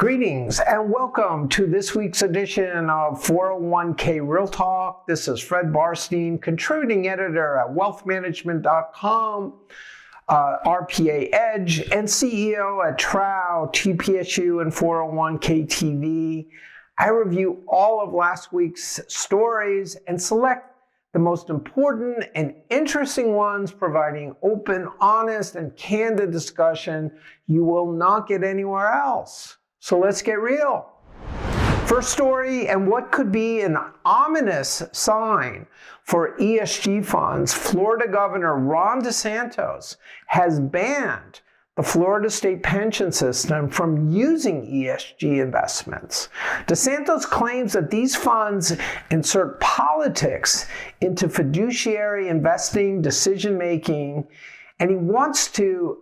Greetings and welcome to this week's edition of 401k Real Talk. This is Fred Barstein, contributing editor at wealthmanagement.com, RPA Edge, and CEO at TROW, TPSU, and 401k TV. I review all of last week's stories and select the most important and interesting ones, providing open, honest, and candid discussion you will not get anywhere else. So let's get real. First story, and what could be an ominous sign for ESG funds. Florida Governor Ron DeSantis has banned the Florida state pension system from using ESG investments. DeSantis claims that these funds insert politics into fiduciary investing decision-making, and he wants to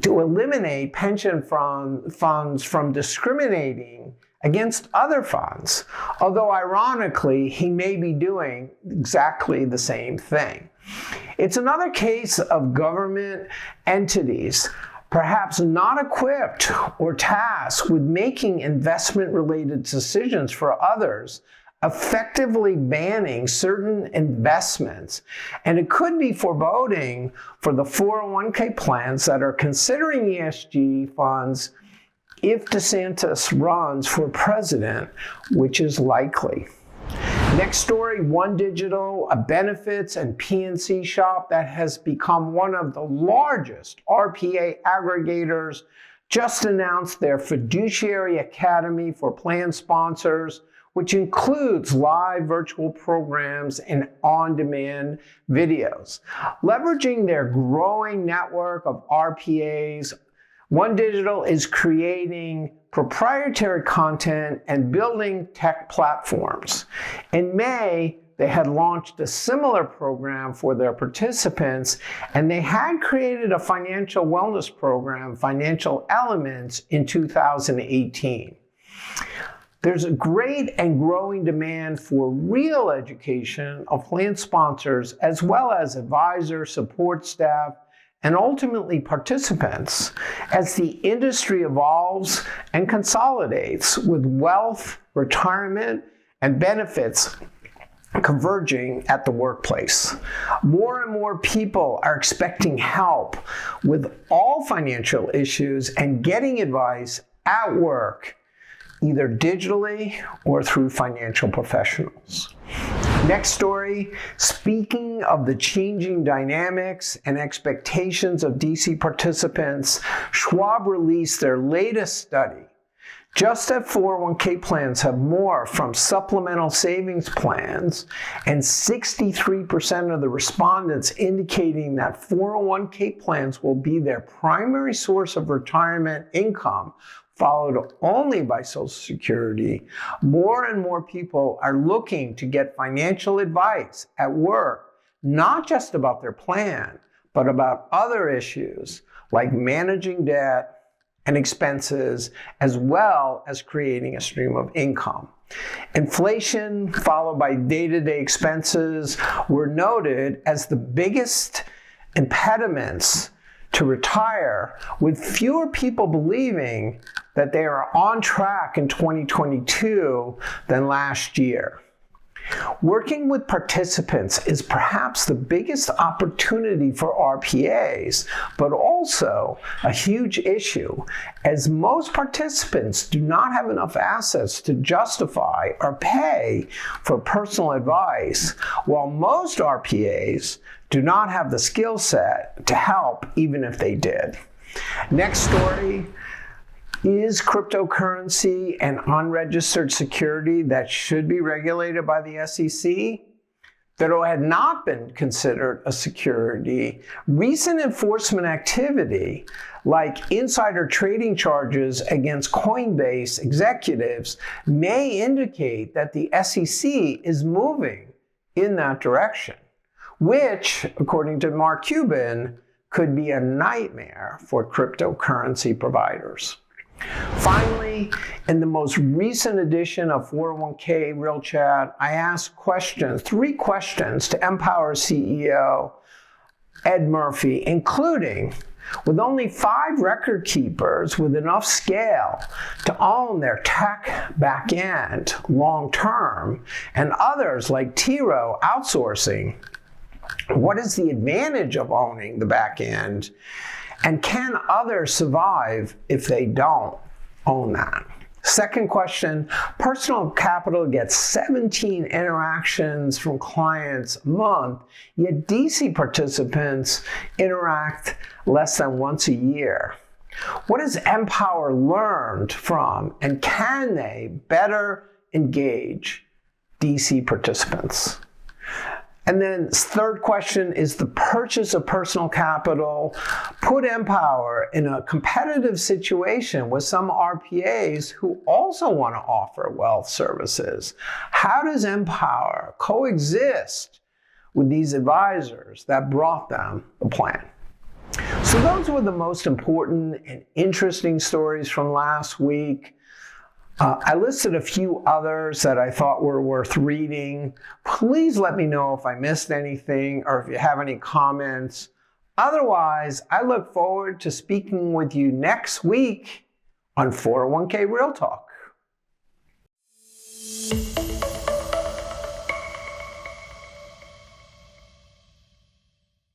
eliminate pension funds from discriminating against other funds, although ironically, he may be doing exactly the same thing. It's another case of government entities perhaps not equipped or tasked with making investment-related decisions for others, effectively banning certain investments. And it could be foreboding for the 401k plans that are considering ESG funds if DeSantis runs for president, which is likely. Next story, One Digital, a benefits and P&C shop that has become one of the largest RPA aggregators, just announced their Fiduciary Academy for plan sponsors, which includes live virtual programs and on-demand videos. Leveraging their growing network of RPAs, One Digital is creating proprietary content and building tech platforms. In May, they had launched a similar program for their participants, and they had created a financial wellness program, Financial Elements, in 2018. There's a great and growing demand for real education of plan sponsors, as well as advisors, support staff, and ultimately participants, as the industry evolves and consolidates with wealth, retirement, and benefits converging at the workplace. More and more people are expecting help with all financial issues and getting advice at work, either digitally or through financial professionals. Next story, speaking of the changing dynamics and expectations of DC participants, Schwab released their latest study. Just as 401k plans have morphed from supplemental savings plans, and 63% of the respondents indicating that 401k plans will be their primary source of retirement income, followed only by Social Security, more and more people are looking to get financial advice at work, not just about their plan, but about other issues like managing debt and expenses, as well as creating a stream of income. Inflation, followed by day-to-day expenses, were noted as the biggest impediments to retire, with fewer people believing that they are on track in 2022 than last year. Working with participants is perhaps the biggest opportunity for RPAs, but also a huge issue, as most participants do not have enough assets to justify or pay for personal advice, while most RPAs do not have the skill set to help even if they did. Next story, is cryptocurrency an unregistered security that should be regulated by the SEC? Though it had not been considered a security, recent enforcement activity, like insider trading charges against Coinbase executives, may indicate that the SEC is moving in that direction, which, according to Mark Cuban, could be a nightmare for cryptocurrency providers. Finally, in the most recent edition of 401k Real Chat, I asked three questions to Empower CEO Ed Murphy, including with only 5 record keepers with enough scale to own their tech back end long term, and others like Tiro outsourcing. What is the advantage of owning the back end? And can others survive if they don't own that? Second question, Personal Capital gets 17 interactions from clients a month, yet DC participants interact less than once a year. What has Empower learned from, and can they better engage DC participants? And then third question, is the purchase of Personal Capital put Empower in a competitive situation with some RPAs who also want to offer wealth services? How does Empower coexist with these advisors that brought them the plan? So those were the most important and interesting stories from last week. I listed a few others that I thought were worth reading. Please let me know if I missed anything or if you have any comments. Otherwise, I look forward to speaking with you next week on 401k Real Talk.